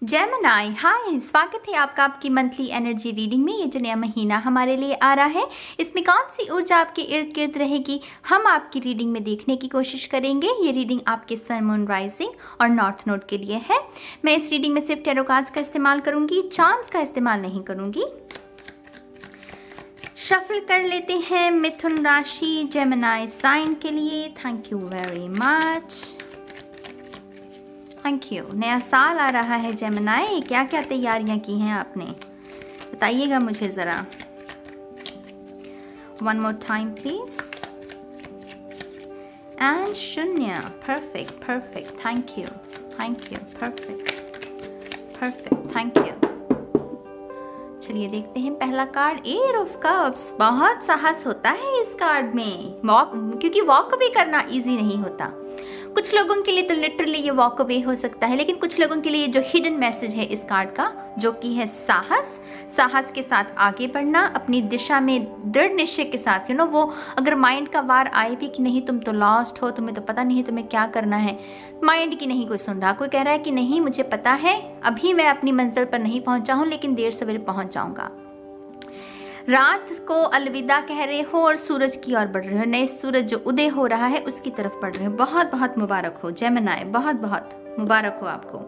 Gemini, हाय, स्वागत है आपका आपकी मंथली एनर्जी रीडिंग में। ये जो नया महीना हमारे लिए आ रहा है, इसमें कौन सी ऊर्जा आपके इर्द गिर्द रहेगी, हम आपकी रीडिंग में देखने की कोशिश करेंगे। ये रीडिंग आपके सन, मून, राइजिंग और नॉर्थ नोड के लिए है। मैं इस रीडिंग में सिर्फ टैरो कार्ड्स का इस्तेमाल करूंगी, चार्म्स का इस्तेमाल नहीं करूंगी। शफल कर लेते हैं मिथुन राशि जेमिनी साइन के लिए। Thank you very much, thank you. नया साल आ रहा है जेमिनी, क्या क्या तैयारियां की हैं आपने, बताइएगा मुझे ज़रा। One more time please. And शून्य, perfect perfect, thank you, perfect perfect, thank you. चलिए देखते हैं पहला कार्ड, एट ऑफ कप्स। बहुत साहस होता है इस कार्ड में, क्योंकि वॉक अवे करना इजी नहीं होता। कुछ लोगों के लिए तो लिटरली ये वॉक अवे हो सकता है, लेकिन कुछ लोगों के लिए जो हिडन मैसेज है इस कार्ड का, जो कि है साहस के साथ आगे बढ़ना, अपनी दिशा में दृढ़ निश्चय के साथ। वो अगर माइंड का वार आए भी कि नहीं तुम तो लॉस्ट हो, तुम्हें तो पता नहीं तुम्हें क्या करना है, माइंड की नहीं कोई सुन रहा। कोई कह रहा है कि नहीं मुझे पता है, अभी मैं अपनी मंजिल पर नहीं पहुंचा हूं, लेकिन देर सवेरे पहुंच जाऊंगा। रात को अलविदा कह रहे हो और सूरज की ओर बढ़ रहे हो। नए सूरज जो उदय हो रहा है उसकी तरफ बढ़ रहे हो। बहुत बहुत मुबारक हो जेमिनी, बहुत बहुत मुबारक हो आपको।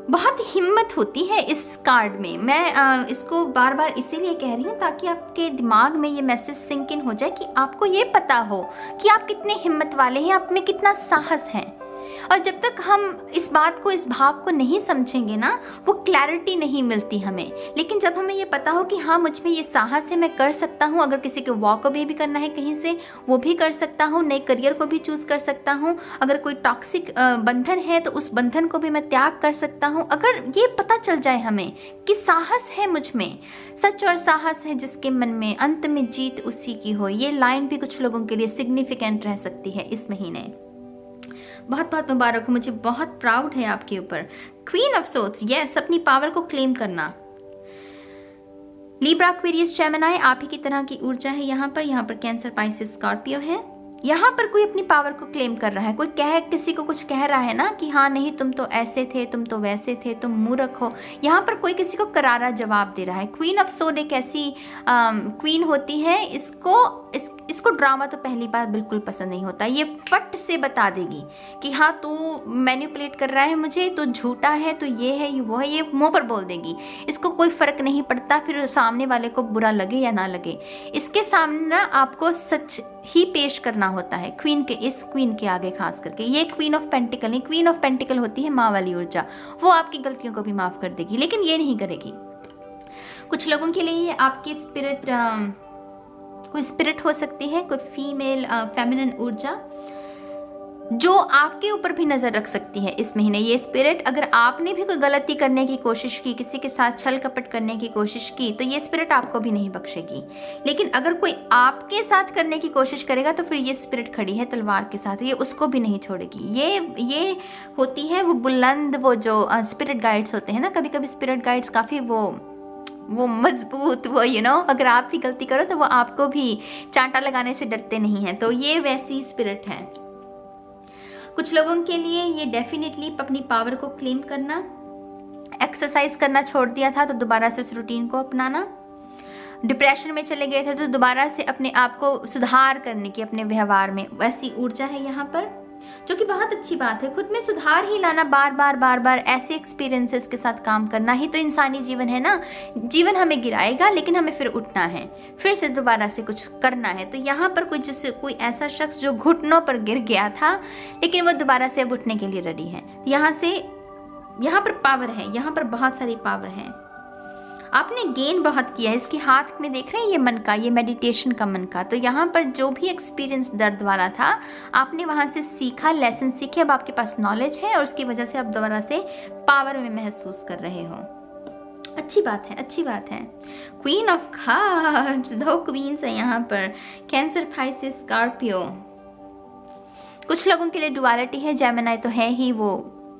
बहुत हिम्मत होती है इस कार्ड में। मैं इसको बार बार इसीलिए कह रही हूँ ताकि आपके दिमाग में ये मैसेज सिंक इन हो जाए कि आपको ये पता हो कि आप कितने हिम्मत वाले हैं, आप में कितना साहस है। और जब तक हम इस बात को, इस भाव को नहीं समझेंगे ना, वो क्लैरिटी नहीं मिलती हमें। लेकिन जब हमें ये पता हो कि हाँ मुझ में ये साहस है, मैं कर सकता हूँ, अगर किसी को वॉक अवे भी करना है कहीं से वो भी कर सकता हूँ, नए करियर को भी चूज कर सकता हूँ, अगर कोई टॉक्सिक बंधन है तो उस बंधन को भी मैं त्याग कर सकता हूँ। अगर ये पता चल जाए हमें कि साहस है मुझ में, सच और साहस है जिसके मन में, अंत में जीत उसी की हो। ये लाइन भी कुछ लोगों के लिए सिग्निफिकेंट रह सकती है इस महीने। बहुत बहुत मुबारक हो, मुझे बहुत प्राउड है आपके ऊपर। क्वीन ऑफ सोर्ड्स, यस, अपनी पावर को क्लेम करना। लिब्रा, एक्वेरियस, जेमिनी, आप ही की तरह की ऊर्जा है यहाँ पर कैंसर, पाइसेस, स्कॉर्पियो है। यहाँ पर कोई अपनी पावर को क्लेम कर रहा है। कोई किसी को कुछ कह रहा है ना कि हाँ नहीं तुम तो ऐसे थे, तुम तो वैसे थे, तुम मुंह रखो। यहाँ पर कोई किसी को करारा जवाब दे रहा है। क्वीन ऑफ सोर्ड एक ऐसी क्वीन होती है, इसको ड्रामा तो पहली बार बिल्कुल पसंद नहीं होता। ये फट से बता देगी कि हाँ तू मैनिपुलेट कर रहा है मुझे, तो झूठा है, तो ये है, ये वो है, ये मुंह पर बोल देगी। इसको कोई फर्क नहीं पड़ता फिर सामने वाले को बुरा लगे या ना लगे। इसके सामने ना आपको सच ही पेश करना होता है। इस क्वीन के आगे खास करके, ये क्वीन ऑफ पेंटिकल नहीं, क्वीन ऑफ पेंटिकल होती है माँ वाली ऊर्जा। वो आपकी गलतियों को भी माफ कर देगी, लेकिन ये नहीं करेगी। कुछ लोगों के लिए ये आपकी कोई स्पिरिट हो सकती है, कोई फीमेल फेमिनिन ऊर्जा जो आपके ऊपर भी नजर रख सकती है इस महीने। ये स्पिरिट, अगर आपने भी कोई गलती करने की कोशिश की, किसी के साथ छल कपट करने की कोशिश की, तो ये स्पिरिट आपको भी नहीं बख्शेगी। लेकिन अगर कोई आपके साथ करने की कोशिश करेगा तो फिर ये स्पिरिट खड़ी है तलवार के साथ, ये उसको भी नहीं छोड़ेगी। ये होती है वो बुलंद, वो जो स्पिरिट गाइड्स होते हैं ना, कभी कभी स्पिरिट गाइड्स काफी वो मजबूत, वो अगर आप भी गलती करो तो वो आपको भी चांटा लगाने से डरते नहीं हैं। तो ये वैसी स्पिरिट है। कुछ लोगों के लिए ये डेफिनेटली अपनी पावर को क्लेम करना, एक्सरसाइज करना छोड़ दिया था तो दोबारा से उस रूटीन को अपनाना, डिप्रेशन में चले गए थे तो दोबारा से अपने आप को सुधार करने की अपने व्यवहार में, वैसी ऊर्जा है यहाँ पर, जो कि बहुत अच्छी बात है। खुद में सुधार ही लाना, बार बार ऐसे एक्सपीरियंसेस के साथ काम करना ही तो इंसानी जीवन है ना। जीवन हमें गिराएगा लेकिन हमें फिर उठना है, फिर से दोबारा से कुछ करना है। तो यहाँ पर कोई ऐसा शख्स जो घुटनों पर गिर गया था लेकिन वो दोबारा से अब उठने के लिए रेडी है। यहाँ पर पावर है, यहाँ पर बहुत सारी पावर है। आपने गेन बहुत किया है। इसके हाथ में देख रहे हैं ये मन का, ये मेडिटेशन का मन का। तो यहाँ पर जो भी एक्सपीरियंस दर्द वाला था, आपने वहाँ से सीखा, लेसन सीखे, अब आपके पास नॉलेज है और उसकी वजह से आप दोबारा से पावर में महसूस कर रहे हो। अच्छी बात है, अच्छी बात है। क्वीन ऑफ कप्स, 2 क्वींस है यहाँ पर, कैंसर, पाइसेस, स्कॉर्पियो। कुछ लोगों के लिए डुअलिटी है, जेमिनी तो है ही वो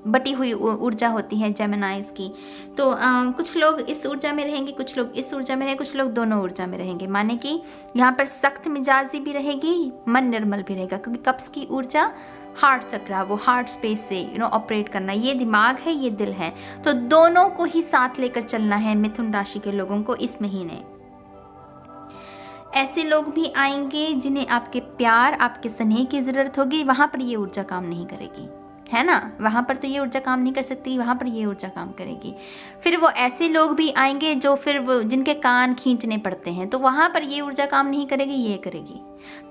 बटी हुई ऊर्जा होती है जेमिनाइज की। तो कुछ लोग इस ऊर्जा में रहेंगे, कुछ लोग इस ऊर्जा में रहेंगे, कुछ लोग दोनों ऊर्जा में रहेंगे। माने कि यहाँ पर सख्त मिजाजी भी रहेगी, मन निर्मल भी रहेगा, क्योंकि कब्ज की ऊर्जा हार्ट चक्र, वो हार्ट स्पेस से ऑपरेट करना, ये दिमाग है, ये दिल है। तो दोनों को ही साथ लेकर चलना है मिथुन राशि के लोगों को इस महीने। ऐसे लोग भी आएंगे जिन्हें आपके प्यार, आपके स्नेह की ज़रूरत होगी, वहाँ पर ये ऊर्जा काम नहीं करेगी, है ना। वहाँ पर तो ये ऊर्जा काम नहीं कर सकती, वहाँ पर ये ऊर्जा काम करेगी। फिर वो ऐसे लोग भी आएंगे जो फिर जिनके कान खींचने पड़ते हैं, तो वहाँ पर ये ऊर्जा काम नहीं करेगी, ये करेगी।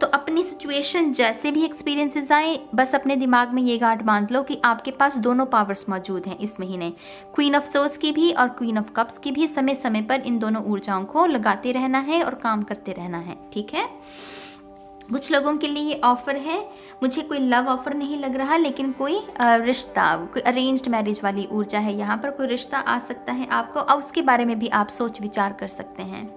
तो अपनी सिचुएशन जैसे भी एक्सपीरियंसेस आए, बस अपने दिमाग में ये गांठ बांध लो कि आपके पास दोनों पावर्स मौजूद हैं इस महीने, क्वीन ऑफ सोर्ड्स की भी और क्वीन ऑफ कप्स की भी। समय समय पर इन दोनों ऊर्जाओं को लगाते रहना है और काम करते रहना है, ठीक है। कुछ लोगों के लिए ये ऑफर है, मुझे कोई लव ऑफर नहीं लग रहा, लेकिन कोई रिश्ता, कोई अरेंज्ड मैरिज वाली ऊर्जा है। यहाँ पर कोई रिश्ता आ सकता है आपको, और उसके बारे में भी आप सोच विचार कर सकते हैं।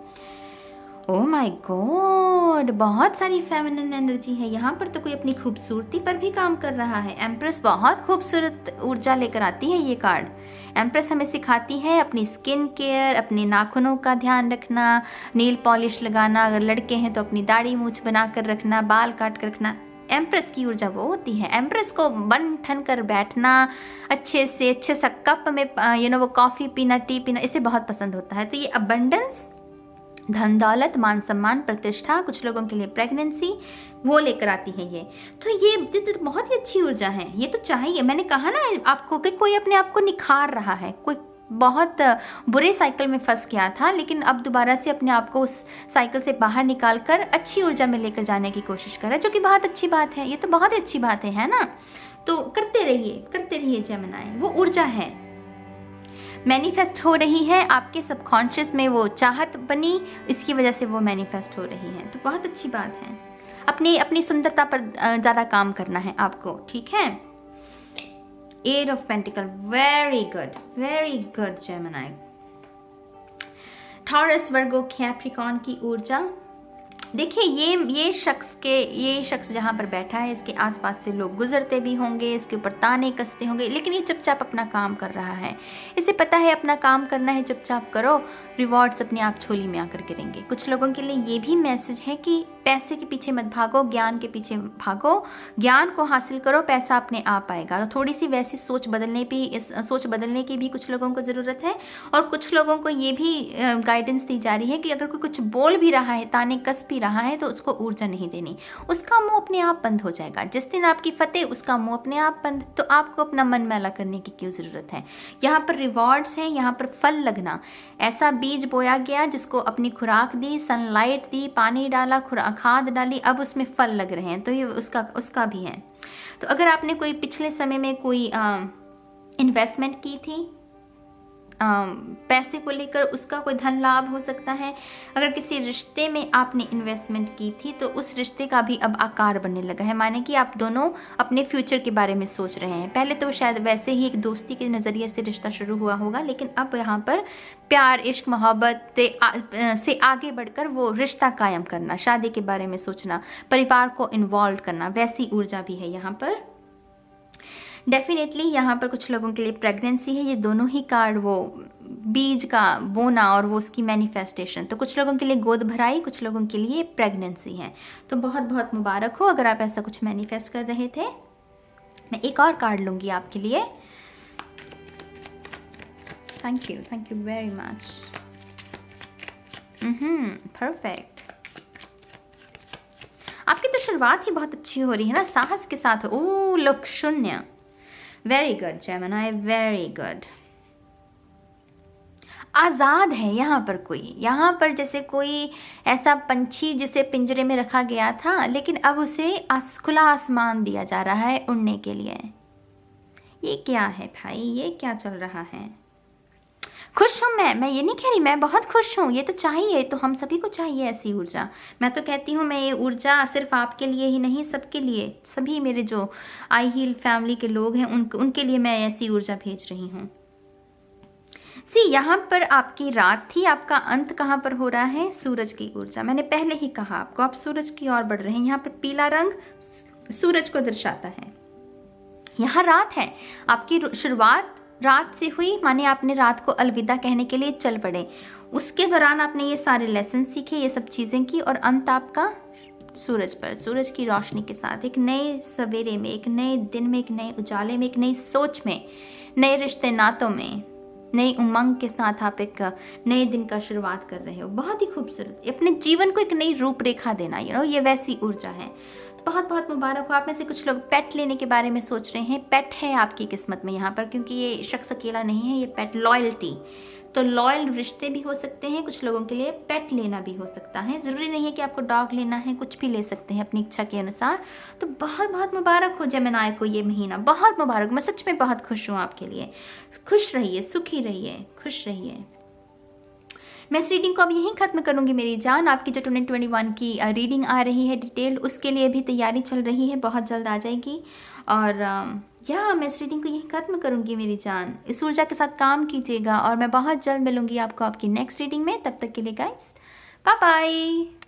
ओह माय गॉड, बहुत सारी फेमिनिन एनर्जी है यहाँ पर। तो कोई अपनी खूबसूरती पर भी काम कर रहा है। एम्प्रेस बहुत खूबसूरत ऊर्जा लेकर आती है ये कार्ड। एम्प्रेस हमें सिखाती है अपनी स्किन केयर, अपने नाखूनों का ध्यान रखना, नील पॉलिश लगाना, अगर लड़के हैं तो अपनी दाढ़ी मूछ बना कर रखना, बाल काट कर रखना। एम्प्रेस की ऊर्जा वो होती है। एम्प्रेस को बन ठन कर बैठना, अच्छे सा कप में वो कॉफ़ी पीना, टी पीना, इसे बहुत पसंद होता है। तो ये अबंडेंस, धन दौलत, मान सम्मान, प्रतिष्ठा, कुछ लोगों के लिए प्रेगनेंसी, वो लेकर आती है ये। तो ये तो बहुत ही अच्छी ऊर्जा है, ये तो चाहिए। मैंने कहा ना आपको कि कोई अपने आप को निखार रहा है, कोई बहुत बुरे साइकिल में फंस गया था, लेकिन अब दोबारा से अपने आप को उस साइकिल से बाहर निकाल कर अच्छी ऊर्जा में लेकर जाने की कोशिश कर रहा है, जो कि बहुत अच्छी बात है। ये तो बहुत अच्छी बात है ना। तो करते रहिए जेमिनी, वो ऊर्जा है, मैनिफेस्ट हो रही है आपके सबकॉन्शियस में, वो चाहत बनी, इसकी वजह से वो मैनिफेस्ट हो रही है। तो बहुत अच्छी बात है। अपनी सुंदरता पर ज़्यादा काम करना है आपको, ठीक है। Eight of pentacles, very good Gemini. Taurus, Virgo, Capricorn की ऊर्जा। देखिए ये शख्स जहाँ पर बैठा है, इसके आसपास से लोग गुजरते भी होंगे, इसके ऊपर ताने कसते होंगे, लेकिन ये चुपचाप अपना काम कर रहा है। इसे पता है अपना काम करना है, चुपचाप करो, रिवॉर्ड्स अपने आप झोली में आकर गिरेंगे। कुछ लोगों के लिए ये भी मैसेज है कि पैसे के पीछे मत भागो, ज्ञान के पीछे भागो, ज्ञान को हासिल करो, पैसा अपने आप आएगा। तो थोड़ी सी वैसी सोच बदलने की भी कुछ लोगों को ज़रूरत है। और कुछ लोगों को ये भी गाइडेंस दी जा रही है कि अगर कोई कुछ बोल भी रहा है, ताने कस भी रहा है, तो उसको ऊर्जा नहीं देनी, उसका मुंह अपने आप बंद हो जाएगा। जिस दिन आपकी फतेह, उसका मुंह अपने आप बंद। तो आपको अपना मन मैला करने की क्यों ज़रूरत है। यहाँ पर रिवॉर्ड्स हैं, यहाँ पर फल लगना। ऐसा बीज बोया गया जिसको अपनी खुराक दी, सनलाइट दी, पानी डाला, खाद डाली, अब उसमें फल लग रहे हैं। तो ये उसका भी है। तो अगर आपने कोई पिछले समय में कोई इन्वेस्टमेंट की थी पैसे को लेकर, उसका कोई धन लाभ हो सकता है। अगर किसी रिश्ते में आपने इन्वेस्टमेंट की थी तो उस रिश्ते का भी अब आकार बनने लगा है। माने कि आप दोनों अपने फ्यूचर के बारे में सोच रहे हैं। पहले तो शायद वैसे ही एक दोस्ती के नज़रिए से रिश्ता शुरू हुआ होगा, लेकिन अब यहाँ पर प्यार, इश्क, मोहब्बत से आगे बढ़कर वो रिश्ता कायम करना, शादी के बारे में सोचना, परिवार को इन्वॉल्व करना, वैसी ऊर्जा भी है यहाँ पर। डेफिनेटली यहाँ पर कुछ लोगों के लिए प्रेगनेंसी है। ये दोनों ही कार्ड, वो बीज का बोना और वो उसकी मैनिफेस्टेशन। तो कुछ लोगों के लिए गोद भराई, कुछ लोगों के लिए प्रेगनेंसी है। तो बहुत बहुत मुबारक हो अगर आप ऐसा कुछ मैनिफेस्ट कर रहे थे। मैं एक और कार्ड लूँगी आपके लिए। Thank you very much. Perfect. आपकी तो शुरुआत ही बहुत अच्छी हो रही है ना, साहस के साथ। ओह लुक, शून्य। Very good Gemini, very good. Azad है यहाँ पर जैसे कोई ऐसा पंछी जिसे पिंजरे में रखा गया था, लेकिन अब उसे खुला आसमान दिया जा रहा है उड़ने के लिए। ये क्या है भाई, ये क्या चल रहा है। खुश हूँ मैं ये नहीं कह रही, मैं बहुत खुश हूँ। ये तो चाहिए, तो हम सभी को चाहिए ऐसी ऊर्जा। मैं तो कहती हूँ मैं ये ऊर्जा सिर्फ आपके लिए ही नहीं, सबके लिए, सभी मेरे जो आई हील फैमिली के लोग हैं उनके लिए मैं ऐसी ऊर्जा भेज रही हूँ। यहाँ पर आपकी रात थी, आपका अंत कहाँ पर हो रहा है, सूरज की ऊर्जा। मैंने पहले ही कहा आपको, आप सूरज की ओर बढ़ रहे हैं। यहाँ पर पीला रंग सूरज को दर्शाता है। यहाँ रात है, आपकी शुरुआत रात से हुई, माने आपने रात को अलविदा कहने के लिए चल पड़े। उसके दौरान आपने ये सारे लेसन सीखे, ये सब चीज़ें की, और अंत आपका सूरज पर, सूरज की रोशनी के साथ, एक नए सवेरे में, एक नए दिन में, एक नए उजाले में, एक नई सोच में, नए रिश्ते नातों में, नई उमंग के साथ आप एक नए दिन का शुरुआत कर रहे हो। बहुत ही खूबसूरत, अपने जीवन को एक नई रूपरेखा देना, ये वैसी ऊर्जा है। तो बहुत बहुत मुबारक हो। आप में से कुछ लोग पेट लेने के बारे में सोच रहे हैं। पेट है आपकी किस्मत में यहाँ पर, क्योंकि ये शख्स अकेला नहीं है, ये पेट लॉयल्टी, तो लॉयल रिश्ते भी हो सकते हैं। कुछ लोगों के लिए पेट लेना भी हो सकता है, ज़रूरी नहीं है कि आपको डॉग लेना है, कुछ भी ले सकते हैं अपनी इच्छा के अनुसार। तो बहुत बहुत मुबारक हो जेमिनी को ये महीना, बहुत मुबारक। मैं सच में बहुत खुश हूँ आपके लिए। खुश रहिए, सुखी रहिए, खुश रहिए। मैं इस रीडिंग को अब यहीं ख़त्म करूँगी मेरी जान। आपकी जो 2021 की रीडिंग आ रही है डिटेल, उसके लिए भी तैयारी चल रही है, बहुत जल्द आ जाएगी। और मैं इस रीडिंग को यहीं ख़त्म करूँगी मेरी जान। इस ऊर्जा के साथ काम कीजिएगा, और मैं बहुत जल्द मिलूँगी आपको आपकी नेक्स्ट रीडिंग में। तब तक के लिए गाइस, बाय बाय।